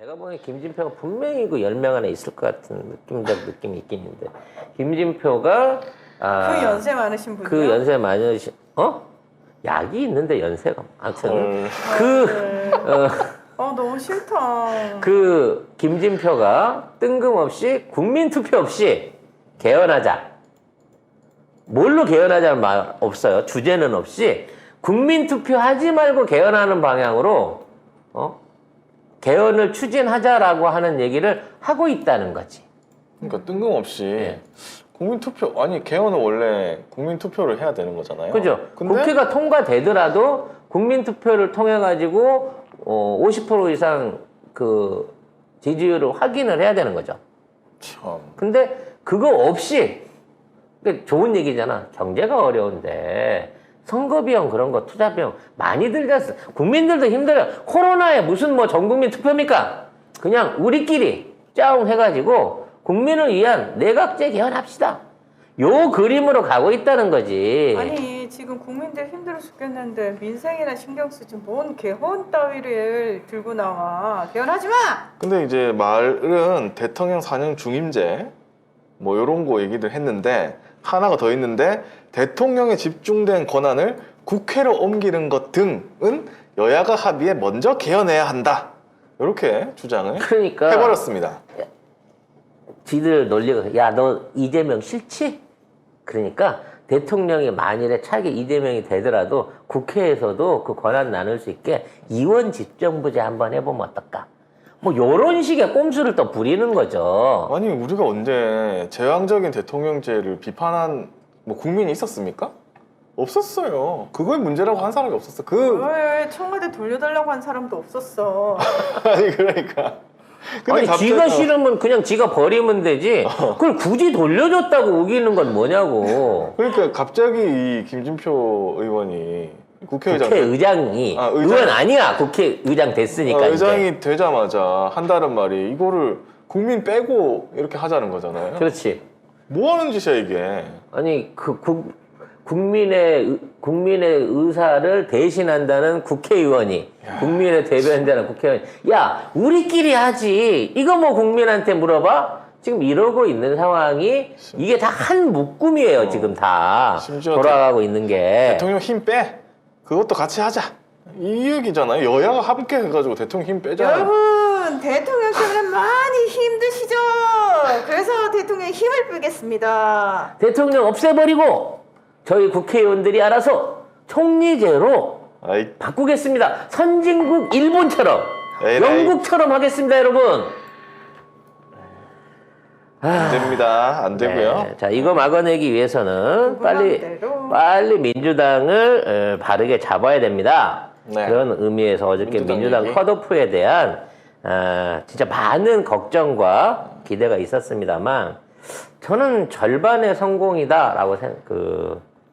내가 보기엔 김진표가 분명히 그 10명 안에 있을 것 같은 느낌이 있긴 있는데 김진표가 그 연세 많으신 분이요? 그 연세 많으신 약이 있는데 연세가 아무튼 너무 싫다. 그 김진표가 뜬금없이 국민투표 없이 개헌하자. 뭘로 개헌하자는 말 없어요. 주제는 없이 국민투표 하지 말고 개헌하는 방향으로 개헌을 추진하자라고 하는 얘기를 하고 있다는 거지. 그러니까 뜬금없이 국민투표 아니 개헌은 원래 국민투표를 해야 되는 거잖아요. 그죠? 근데 국회가 통과되더라도 국민투표를 통해 가지고 50% 이상 그 지지율을 확인을 해야 되는 거죠. 참. 근데 그거 없이 좋은 얘기잖아. 경제가 어려운데 선거비용 그런 거 투자비용 많이 들렸어. 국민들도 힘들어요. 코로나에 무슨 뭐 전국민 투표입니까? 그냥 우리끼리 짜웅 해가지고 국민을 위한 내각제 개헌합시다. 요 그림으로 가고 있다는 거지. 아니 지금 국민들 힘들어 죽겠는데 민생이나 신경 쓰지 뭔 개헌 따위를 들고 나와. 개헌하지 마! 근데 이제 말은 대통령 4년 중임제 뭐 이런 거 얘기를 했는데 하나가 더 있는데 대통령에 집중된 권한을 국회로 옮기는 것 등은 여야가 합의해 먼저 개헌해야 한다. 이렇게 주장을 그러니까 해버렸습니다. 지들 논리가 야 너 이재명 싫지? 그러니까 대통령이 만일에 차기 이재명이 되더라도 국회에서도 그 권한 나눌 수 있게 이원 집정부제 한번 해보면 어떨까? 뭐 요런 식의 꼼수를 또 부리는 거죠. 아니 우리가 언제 제왕적인 대통령제를 비판한 뭐 국민이 있었습니까? 없었어요. 그걸 문제라고 한 사람이 없었어. 왜 청와대 돌려달라고 한 사람도 없었어. 아니 그러니까. 근데 아니 갑자기 지가 싫으면 그냥 지가 버리면 되지. 그걸 굳이 돌려줬다고 우기는 건 뭐냐고. 그러니까 갑자기 이 김진표 의원이 국회의장 국회의장이 의원 아니야. 국회의장 됐으니까. 의장이 이제. 되자마자 한다는 말이 이거를 국민 빼고 이렇게 하자는 거잖아요. 그렇지. 뭐 하는 짓이야 이게. 아니 국민의 의사를 대신한다는 국회의원이 국민의 대변자는 국회의원이 야 우리끼리 하지 이거 뭐 국민한테 물어봐? 지금 이러고 있는 상황이 이게 다 한 묶음이에요. 지금 다 심지어 돌아가고 있는 게. 대통령 힘 빼. 그것도 같이 하자. 이 얘기잖아요. 여야가 함께 해가지고 대통령 힘 빼잖아요. 여러분 대통령 때문에 많이 힘드시죠? 그래서 대통령의 힘을 빼겠습니다. 대통령 없애버리고 저희 국회의원들이 알아서 총리제로 아이, 바꾸겠습니다. 선진국 일본처럼 에이, 영국처럼 하겠습니다, 여러분. 안 됩니다. 안 되고요. 네, 자 이거 막아내기 위해서는 마음대로. 빨리 민주당을 바르게 잡아야 됩니다. 네. 그런 의미에서 어저께 민주당 민주당 얘기. 컷오프에 대한 진짜 많은 걱정과 기대가 있었습니다만 저는 절반의 성공이다라고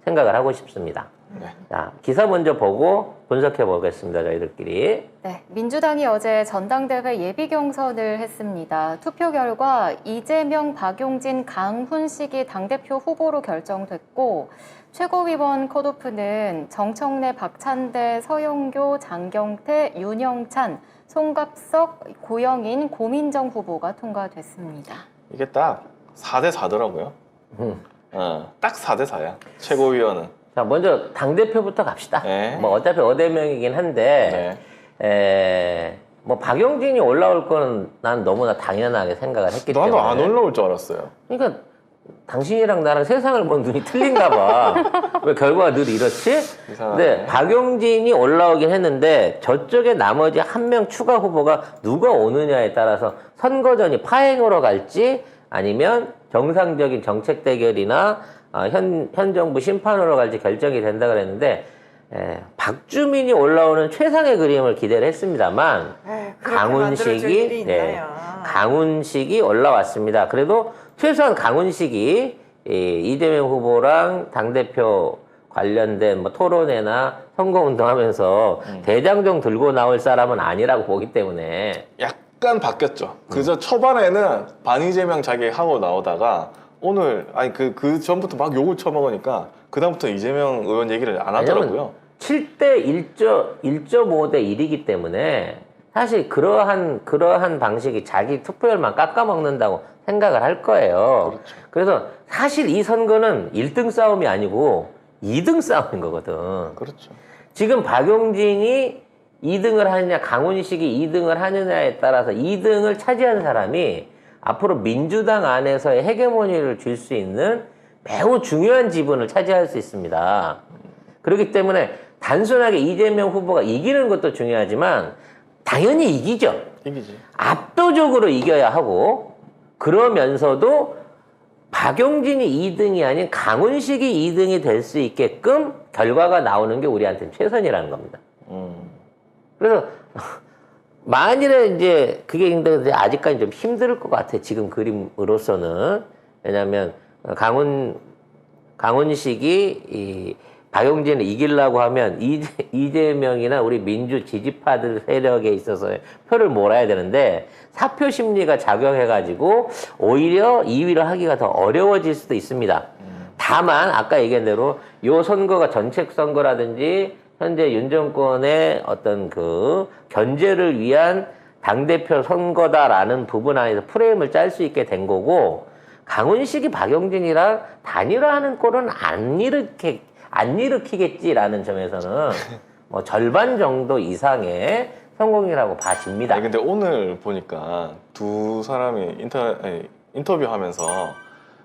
생각을 하고 싶습니다. 네. 자 기사 먼저 보고 분석해 보겠습니다. 저희들끼리. 네, 민주당이 어제 전당대회 예비 경선을 했습니다. 투표 결과 이재명, 박용진, 강훈식이 당대표 후보로 결정됐고 최고위원 컷오프는 정청래, 박찬대, 서영교, 장경태, 윤영찬, 송갑석, 고영인, 고민정 후보가 통과됐습니다. 이게 딱 4대 4더라고요. 딱 4대 4야. 최고위원은. 자 먼저 당 대표부터 갑시다. 네. 뭐 어차피 어대명이긴 한데. 뭐 박용진이 올라올 거는 난 너무나 당연하게 생각을 했기 때문에. 나도 안 올라올 줄 알았어요. 그러니까 당신이랑 나랑 세상을 본 눈이 틀린가 봐. 왜 결과가 늘 이렇지? 이상하네. 근데 박용진이 올라오긴 했는데 저쪽에 나머지 한 명 추가 후보가 누가 오느냐에 따라서 선거전이 파행으로 갈지 아니면 정상적인 정책 대결이나 현 정부 심판으로 갈지 결정이 된다 그랬는데 박주민이 올라오는 최상의 그림을 기대를 했습니다만 강훈식이 올라왔습니다. 그래도 최소한 강훈식이 이재명 후보랑 당대표 관련된 뭐 토론회나 선거운동하면서 대장정 들고 나올 사람은 아니라고 보기 때문에 약간 바뀌었죠. 그저 초반에는 반이재명 자기 하고 나오다가 오늘 아니 그 전부터 막 욕을 쳐먹으니까 그다음부터 이재명 의원 얘기를 안 하더라고요. 7대 1.5대 1이기 때문에 사실 그러한 방식이 자기 투표율만 깎아먹는다고 생각을 할 거예요. 그렇죠. 그래서 사실 이 선거는 1등 싸움이 아니고 2등 싸움인 거거든. 그렇죠. 지금 박용진이 2등을 하느냐, 강훈식이 2등을 하느냐에 따라서 2등을 차지한 사람이 앞으로 민주당 안에서의 헤게모니를 줄 수 있는 매우 중요한 지분을 차지할 수 있습니다. 그렇기 때문에 단순하게 이재명 후보가 이기는 것도 중요하지만 당연히 이기죠. 이기지. 압도적으로 이겨야 하고 그러면서도 박용진이 2등이 아닌 강훈식이 2등이 될 수 있게끔 결과가 나오는 게 우리한테는 최선이라는 겁니다. 그래서 만일에 이제 그게 근데 아직까지 좀 힘들 것 같아. 지금 그림으로서는. 왜냐하면 강훈식이 이 박용진을 이기려고 하면 이재명이나 우리 민주 지지파들 세력에 있어서 표를 몰아야 되는데 사표 심리가 작용해가지고 오히려 2위를 하기가 더 어려워질 수도 있습니다. 다만 아까 얘기한 대로 요 선거가 정책 선거라든지 현재 윤 정권의 어떤 그 견제를 위한 당대표 선거다라는 부분 안에서 프레임을 짤 수 있게 된 거고 강훈식이 박용진이랑 단일화하는 꼴은 안 일으키겠지라는 점에서는 뭐 절반 정도 이상의 성공이라고 봐집니다. 아니, 근데 오늘 보니까 두 사람이 인터뷰하면서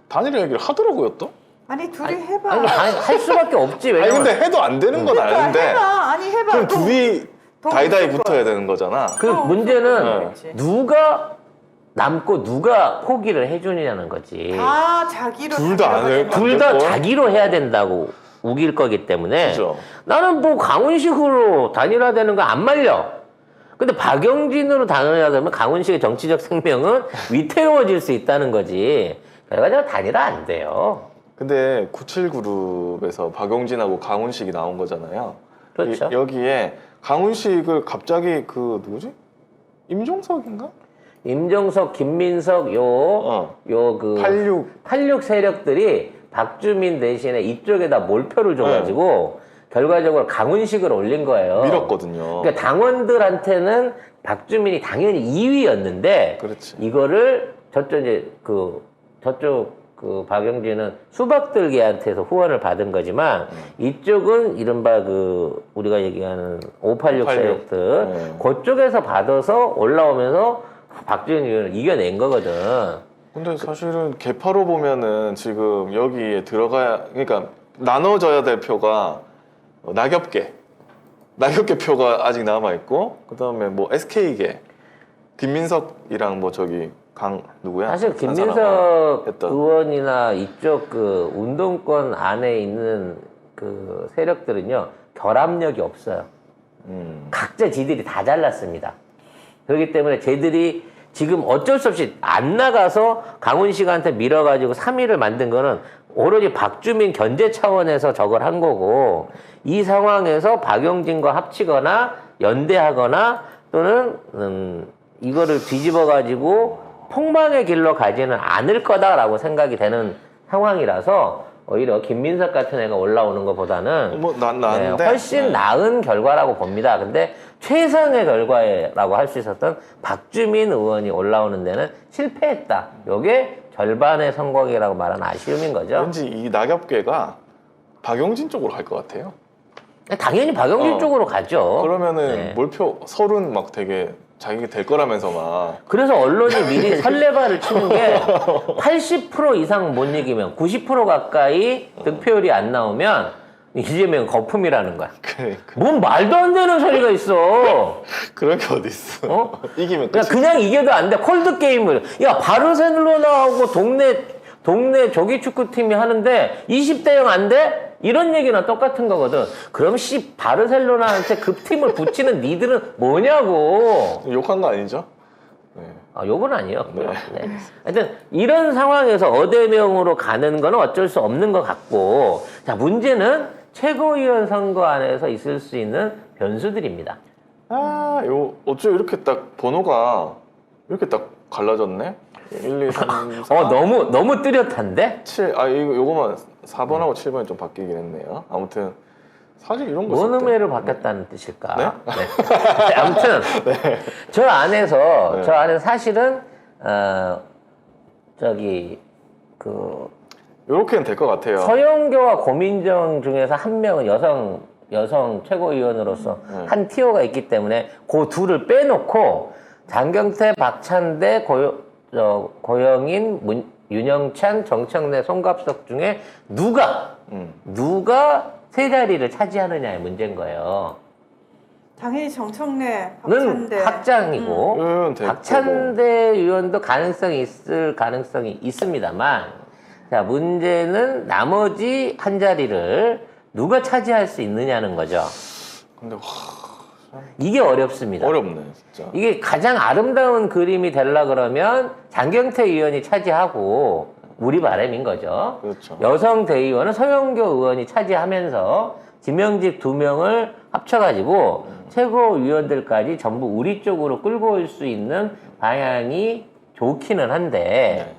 단일화 얘기를 하더라고요, 또? 아니 둘이 해봐. 아니, 할 수밖에 없지. 아니, 왜냐면 근데 해도 안 되는 건 그러니까 아는데. 해봐. 아니 해봐. 그럼 둘이 더 다이다이 무조건. 붙어야 되는 거잖아. 그 문제는 그렇지. 누가 남고 누가 포기를 해주느냐는 거지. 다 자기로 둘다안 해. 둘 다 무조건? 자기로 해야 된다고 우길 거기 때문에 그죠. 나는 뭐 강훈식으로 단일화되는 거 안 말려. 근데 박용진으로 단일화되면 강훈식의 정치적 생명은 위태로워질 수 있다는 거지. 그래가지고 단일화 안 돼요. 근데 97그룹에서 박용진하고 강훈식이 나온 거잖아요. 그렇죠. 여기에 강훈식을 갑자기 그 누구지? 임종석인가? 임종석, 김민석 그 86 세력들이 박주민 대신에 이쪽에다 몰표를 줘가지고 결과적으로 강훈식을 올린 거예요. 밀었거든요. 그러니까 당원들한테는 박주민이 당연히 2위였는데 그렇지. 이거를 저쪽 박용진은 수박들개한테서 후원을 받은 거지만 이쪽은 이른바 우리가 얘기하는 586 세력들 그쪽에서 받아서 올라오면서 박주민 의원을 이겨낸 거거든. 근데 사실은 개파로 보면은 지금 여기에 그러니까 나눠져야 될 표가 낙엽계 표가 아직 남아 있고 그다음에 뭐 SK계 김민석이랑 뭐 저기 누구야? 사실 한 사람, 김민석 했던. 의원이나 이쪽 운동권 안에 있는 세력들은요 결합력이 없어요. 각자 지들이 다 잘랐습니다. 그렇기 때문에 쟤들이 지금 어쩔 수 없이 안 나가서 강훈식한테 밀어가지고 3위를 만든 거는 오로지 박주민 견제 차원에서 저걸 한 거고 이 상황에서 박용진과 합치거나 연대하거나 또는 이거를 뒤집어가지고 폭망의 길로 가지는 않을 거다라고 생각이 되는 상황이라서 오히려 김민석 같은 애가 올라오는 것보다는 나는데 훨씬 나은 결과라고 봅니다. 근데 최상의 결과라고 할 수 있었던 박주민 의원이 올라오는 데는 실패했다. 이게 절반의 성공이라고 말하는 아쉬움인 거죠. 왠지 이 낙엽계가 박용진 쪽으로 갈 것 같아요. 당연히 박용진 쪽으로 가죠. 그러면은 몰표 설은 막 되게 자기가 될 거라면서 막. 그래서 언론이 미리 설레발을 치는 게 80% 이상 못 이기면 90% 가까이 득표율이 안 나오면 이재명 거품이라는 거야. 뭔 말도 안 되는 소리가 있어. 그런 게 어디 있어? 이기면 그냥 이겨도 안 돼. 콜드 게임을. 야 바르셀로나하고 동네 조기 축구팀이 하는데 20대 0 안 돼? 이런 얘기나 똑같은 거거든. 그럼 바르셀로나한테 급팀을 붙이는 니들은 뭐냐고. 욕한 거 아니죠? 네. 욕은 아니요. 네. 하여튼 이런 상황에서 어대명으로 가는 거는 어쩔 수 없는 것 같고 자 문제는 최고위원 선거 안에서 있을 수 있는 변수들입니다. 어째 이렇게 딱 번호가 이렇게 딱 갈라졌네? 1, 2, 3, 4. 너무 뚜렷한데? 7. 요거만 4번하고 7번이 좀 바뀌긴 했네요. 아무튼 사실 이런 거 뭔 있을 때. 의미로 바뀌었다는 뜻일까? 네? 네. 아무튼 저 안에서 사실은 저기 그 이렇게는 될 것 같아요. 서영교와 고민정 중에서 한 명은 여성 최고위원으로서 한 티오가 있기 때문에 그 둘을 빼놓고 장경태, 박찬대, 고영인, 윤영찬, 정청래, 송갑석 중에 누가 세 자리를 차지하느냐의 문제인 거예요. 당연히 정청래, 는 박찬대. 확장이고 될 박찬대 의원도 가능성이 있을 가능성이 있습니다만, 자, 문제는 나머지 한 자리를 누가 차지할 수 있느냐는 거죠. 근데 이게 어렵습니다. 어렵네 진짜. 이게 가장 아름다운 그림이 되려 그러면 장경태 의원이 차지하고 우리 바람인 거죠. 그렇죠. 여성 대의원은 서영교 의원이 차지하면서 지명직 2명을 합쳐가지고 최고위원들까지 전부 우리 쪽으로 끌고 올 수 있는 방향이 좋기는 한데,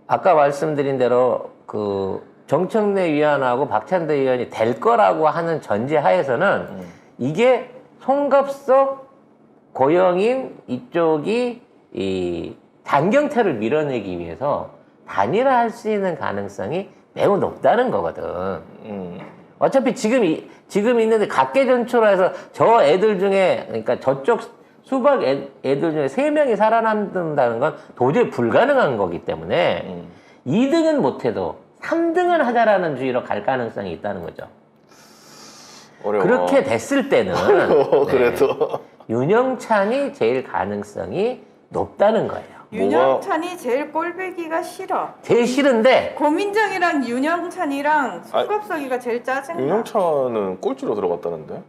아까 말씀드린 대로 그 정청래 위원하고 박찬대 의원이 될 거라고 하는 전제 하에서는 이게 송갑석, 고영인 이쪽이 이 장경태를 밀어내기 위해서 단일화할 수 있는 가능성이 매우 높다는 거거든. 어차피 지금 있는데 각계 전초라해서 저 애들 중에, 그러니까 저쪽 수박 애들 중에 3명이 살아남는다는 건 도저히 불가능한 거기 때문에 2등은 못해도 3등은 하자라는 주의로 갈 가능성이 있다는 거죠. 어려워. 그렇게 됐을 때는 그래도 윤영찬이 제일 가능성이 높다는 거예요. 윤영찬이 제일 꼴배기가 싫어. 제일 싫은데 고민정이랑 윤영찬이랑 송갑석이가 제일 짜증나. 윤영찬은 꼴찌로 들어갔다는데.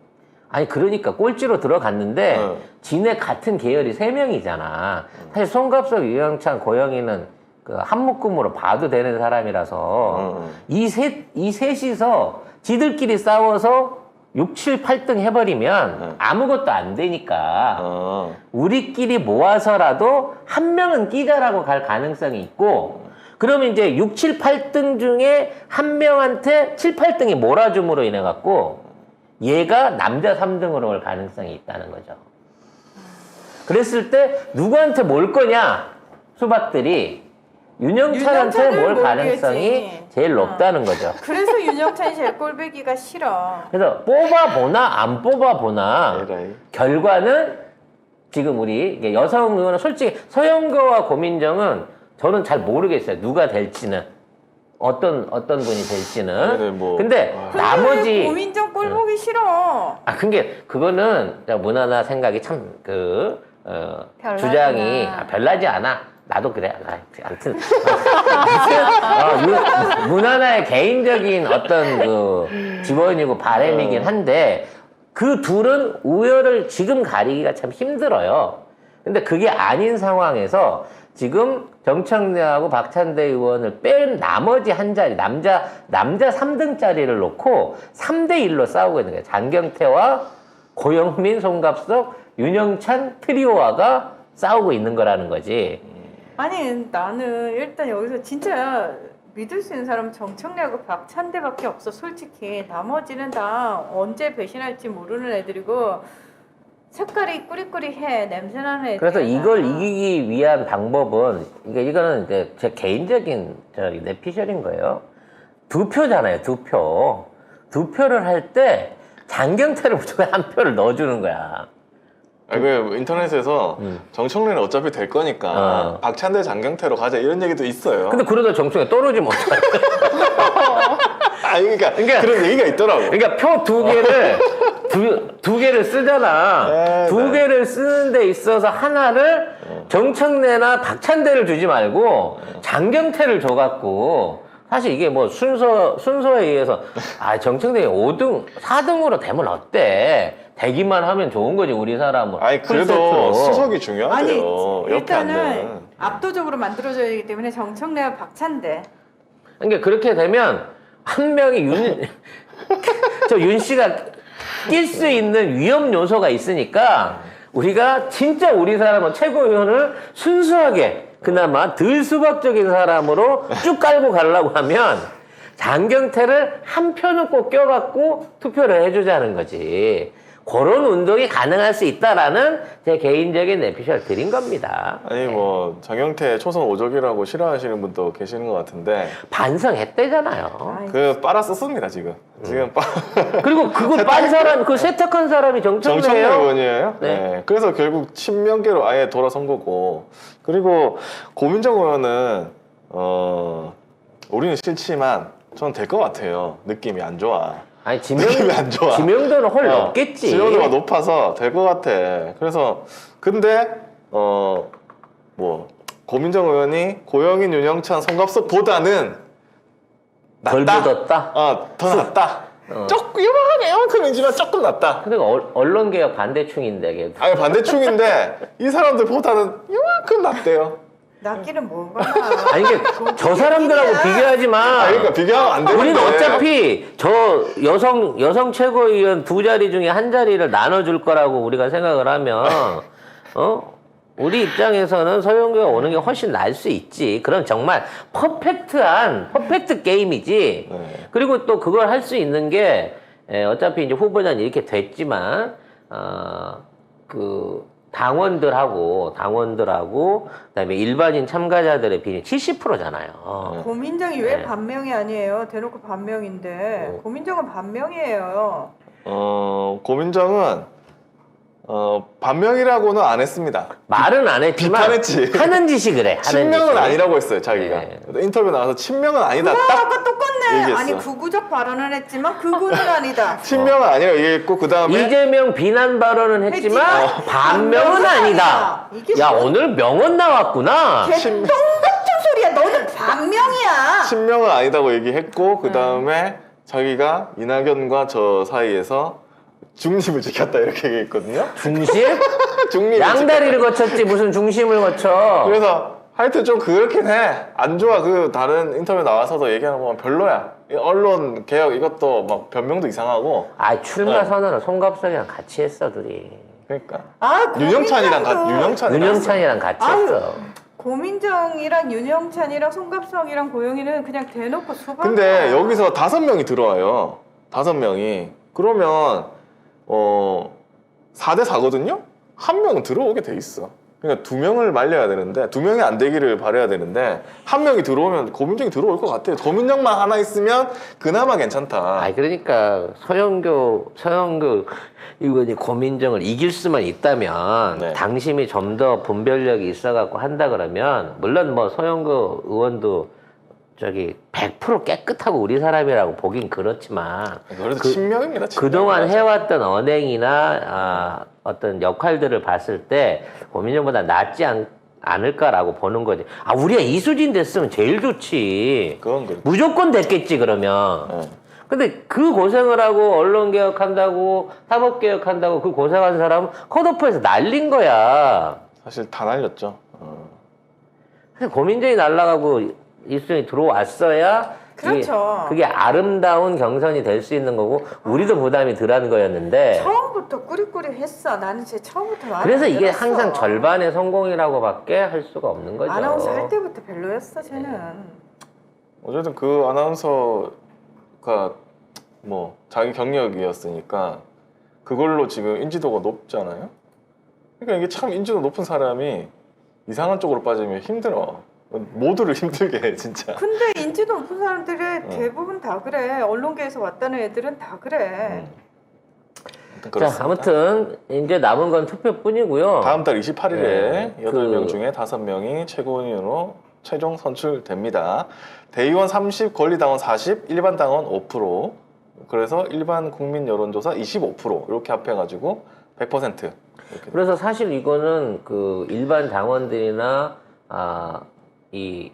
아니 그러니까 꼴찌로 들어갔는데 지네 같은 계열이 3명이잖아. 사실 송갑석, 윤영찬, 고영희는 그 한묶음으로 봐도 되는 사람이라서 이 셋이서 지들끼리 싸워서 6, 7, 8등 해버리면 아무것도 안 되니까 우리끼리 모아서라도 한 명은 끼자라고 갈 가능성이 있고, 그러면 이제 6, 7, 8등 중에 한 명한테 7, 8등이 몰아줌으로 인해 갖고 얘가 남자 3등으로 올 가능성이 있다는 거죠. 그랬을 때 누구한테 몰 거냐? 수박들이 윤영찬한테 몰 가능성이 제일 높다는 거죠. 그래서 윤영찬이 제일 꼴배기가 싫어. 그래서 뽑아보나 안 뽑아보나 결과는 지금 우리 여성 의원은 솔직히 서영교와 고민정은 저는 잘 모르겠어요. 누가 될지는. 어떤 분이 될지는. 근데 나머지 고민정 꼴보기 싫어. 그거는 무난한 생각이 참 주장이 별나지 않아. 나도 그래. 아무튼 문화나의 개인적인 어떤 그 지원이고 바람이긴 한데 그 둘은 우열을 지금 가리기가 참 힘들어요. 근데 그게 아닌 상황에서 지금 정청래하고 박찬대 의원을 뺀 나머지 한 자리, 남자 3등 자리를 놓고 3대1로 싸우고 있는 거예요. 장경태와 고영민, 송갑석, 윤영찬 트리오와가 싸우고 있는 거라는 거지. 아니 나는 일단 여기서 진짜 믿을 수 있는 사람은 정청래하고 박찬대밖에 없어. 솔직히 나머지는 다 언제 배신할지 모르는 애들이고 색깔이 꾸리꾸리해. 냄새나는 애들. 그래서 이걸 이기기 위한 방법은 이거는 이제 제 개인적인 내피셜인 거예요. 2표잖아요. 2표. 2표를 할 때 장경태를 무조건 1표를 넣어주는 거야. 그 인터넷에서 정청래는 어차피 될 거니까 박찬대, 장경태로 가자 이런 얘기도 있어요. 근데 그러다 정청래 떨어지면 어떡해? 그러니까 그런 얘기가 있더라고. 그러니까 표 2개를 쓰잖아. 2개를 쓰는 데 있어서 하나를 정청래나 박찬대를 주지 말고 장경태를 줘갖고, 사실 이게 뭐 순서에 의해서 정청래가 5등, 4등으로 되면 어때? 되기만 하면 좋은 거지, 우리 사람은. 그래도 수석이 중요하대요. 일단은 압도적으로 만들어져야 되기 때문에 정청래와 박찬대. 그러니까 그렇게 되면 한 명이 윤 씨가 낄 수 있는 위험 요소가 있으니까 우리가 진짜 우리 사람은 최고위원을 순수하게 그나마 덜 수박적인 사람으로 쭉 깔고 가려고 하면 장경태를 한 표는 꼭 껴갖고 투표를 해주자는 거지. 그런 운동이 가능할 수 있다라는 제 개인적인 내피셜 드린 겁니다. 아니 뭐 장경태 초선 오적이라고 싫어하시는 분도 계시는 것 같은데 반성했대잖아요. 그 빨아 썼습니다 지금. 지금 그리고 그거 빤 사람, 그 세탁한 사람이 정청래 정청래예요. 의원이에요. 네. 네. 그래서 결국 친명계로 아예 돌아선 거고. 그리고 고민정 의원은 우리는 싫지만 저는 될 것 같아요. 느낌이 안 좋아. 아니 느낌이 안 좋아. 지명도는 훨 높겠지. 지명도가 높아서 될 것 같아. 그래서 근데 뭐 고민정 의원이 고영인, 윤영찬, 송갑석보다는 덜 낫다. 묻었다. 더 낫다. 조금 이만큼이지만 조금 낫다. 그러니까 언론개혁 반대충인데 걔도. 아니 반대충인데 이 사람들보다는 이만큼 낫대요. 낫기는 뭐가. 아니 이게 저 사람들하고 비교하지 마. 그러니까 비교하면 안 되는데. 우리는 어차피 저 여성 최고위원 두 자리 중에 한 자리를 나눠줄 거라고 우리가 생각을 하면 우리 입장에서는 서영교가 오는 게 훨씬 나을 수 있지. 그럼 정말 퍼펙트 게임이지. 네. 그리고 또 그걸 할 수 있는 게 어차피 이제 후보자는 이렇게 됐지만 그 당원들하고 그다음에 일반인 참가자들의 비율이 70%잖아요. 고민정이 왜 네. 반명이 아니에요? 대놓고 반명인데 고민정은 반명이에요. 고민정은 반명이라고는 안 했습니다. 말은 안 했지만 비판했지. 하는 짓이 그래. 하는 친명은 짓이. 아니라고 했어요 자기가. 네. 인터뷰 나와서 친명은 아니다. 그거 딱 아까 똑같네. 얘기했어. 아니 구구적 발언을 했지만 그거는 아니다. 친명은 아니라고 얘기했고 그 다음에 이재명 비난 발언은 했지만 했지만 반명은 반명은 아니다. 이게 야 뭐- 오늘 명언 나왔구나. 개똥 같은 소리야. 너는 반명이야. 친명은 아니다고 얘기했고 그 다음에 자기가 이낙연과 저 사이에서 중립을 지켰다 이렇게 얘기했거든요. 중심? 중립을 양다리를 거쳤지 무슨 중심을 거쳐. 그래서 하여튼 좀 그렇긴 해. 안 좋아. 그 다른 인터뷰 나와서도 얘기하는 거 보면 별로야. 이 언론 개혁 이것도 막 변명도 이상하고. 아 출마 네. 선언을 송갑석이랑 같이 했어 둘이. 그러니까 아, 윤영찬이랑 고민정도- 윤영찬이랑 같이 아유. 했어. 고민정이랑 윤영찬이랑 송갑석이랑 고영이는 그냥 대놓고 수박. 근데 여기서 5명이 들어와요. 5명이. 그러면 4대 4거든요. 한 명은 들어오게 돼 있어. 그러니까 2명을 말려야 되는데 2명이 안 되기를 바라야 되는데 한 명이 들어오면 고민정이 들어올 것 같아요. 고민정만 하나 있으면 그나마 괜찮다. 아 그러니까 서영교 이거니 고민정을 이길 수만 있다면 네. 당심이 좀 더 분별력이 있어갖고 한다 그러면 물론 뭐 서영교 의원도 저기 100% 깨끗하고 우리 사람이라고 보긴 그렇지만 그래도 친명입니다. 친명. 그동안 해왔던 언행이나 어떤 역할들을 봤을 때 고민정보다 낫지 않을까라고 보는 거지. 아 우리가 이수진 됐으면 제일 좋지. 그건 그렇죠. 무조건 됐겠지 그러면. 네. 근데 그 고생을 하고 언론 개혁한다고 사법 개혁한다고 그 고생한 사람은 컷오프에서 날린 거야. 사실 다 날렸죠. 그래서 고민정이 날라가고 이수정이 들어왔어야 그렇죠. 그게 아름다운 경선이 될 수 있는 거고 우리도 부담이 덜한 거였는데 처음부터 꾸리꾸리했어. 나는 제 처음부터 마음에 그래서 안 이게 들었어. 항상 절반의 성공이라고밖에 할 수가 없는 거죠. 아나운서 할 때부터 별로였어. 쟤는. 어쨌든 그 아나운서가 뭐 자기 경력이었으니까 그걸로 지금 인지도가 높잖아요. 그러니까 이게 참 인지도 높은 사람이 이상한 쪽으로 빠지면 힘들어. 모두를 힘들게 해 진짜. 근데 인지도 높은 사람들이 대부분 다 그래. 언론계에서 왔다는 애들은 다 그래. 아무튼 자, 그렇습니다. 아무튼 이제 남은 건 투표뿐이고요. 다음 달 28일에 네, 8명 중에 5명이 최고위원으로 최종 선출됩니다. 대의원 30, 권리당원 40, 일반 당원 5%. 그래서 일반 국민 여론조사 25% 이렇게 합해가지고 100% 이렇게. 그래서 사실 이거는 그 일반 당원들이나 이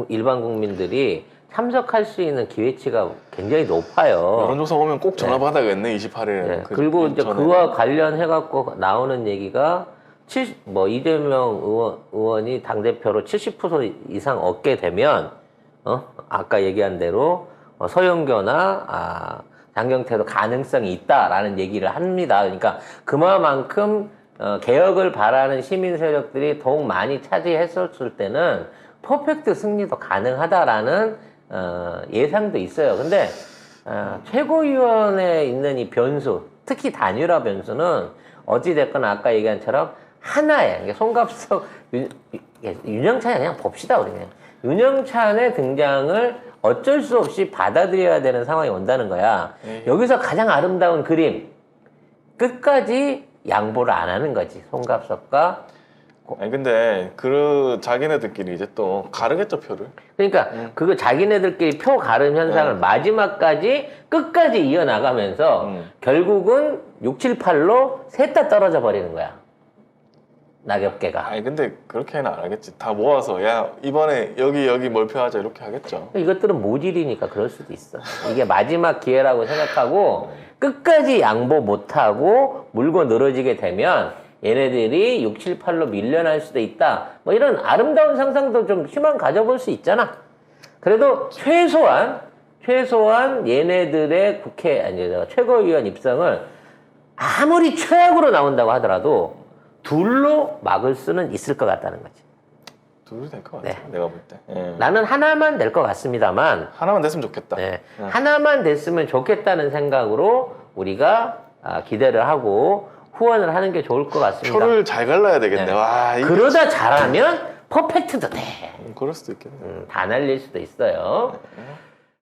일반 국민들이 참석할 수 있는 기회치가 굉장히 높아요. 여론조사 오면 꼭 전화 받아야겠네 28일에. 네. 그리고 이제 그와 관련해 갖고 나오는 얘기가 이재명 의원이 당 대표로 70% 이상 얻게 되면 아까 얘기한 대로 서영교나 장경태도 가능성이 있다라는 얘기를 합니다. 그러니까 그만큼 개혁을 바라는 시민 세력들이 더욱 많이 차지했었을 때는 퍼펙트 승리도 가능하다라는 예상도 있어요. 근데 최고위원회에 있는 이 변수, 특히 단일화 변수는 어찌됐거나 아까 얘기한 처럼 하나의 송갑석, 윤영찬이 그냥 봅시다 우리는. 윤영찬의 등장을 어쩔 수 없이 받아들여야 되는 상황이 온다는 거야. 여기서 가장 아름다운 그림, 끝까지 양보를 안 하는 거지. 송갑석과. 아니 근데 그 자기네들끼리 이제 또 가르겠죠 표를. 그러니까 그거 자기네들끼리 표 가름 현상을 마지막까지 끝까지 이어나가면서 결국은 6, 7, 8로 셋 다 떨어져 버리는 거야. 낙엽계가. 아니 근데 그렇게는 안 하겠지. 다 모아서 야 이번에 여기 몰표하자 이렇게 하겠죠. 이것들은 모질이니까 그럴 수도 있어. 이게 마지막 기회라고 생각하고 끝까지 양보 못하고 물고 늘어지게 되면 얘네들이 6, 7, 8로 밀려날 수도 있다. 뭐 이런 아름다운 상상도 좀 희망 가져볼 수 있잖아. 그래도 최소한 얘네들의 최고위원 입성을 아무리 최악으로 나온다고 하더라도 둘로 막을 수는 있을 것 같다는 거지. 둘이 될 것 같아. 네. 내가 볼 때. 예. 나는 하나만 될 것 같습니다만 하나만 됐으면 좋겠다. 네, 하나만 됐으면 좋겠다는 생각으로 우리가 기대를 하고 후원을 하는 게 좋을 것 같습니다. 표를 잘 갈라야 되겠네. 네. 와, 이게 그러다 잘하면 퍼펙트도 돼. 그럴 수도 있겠네. 다 날릴 수도 있어요.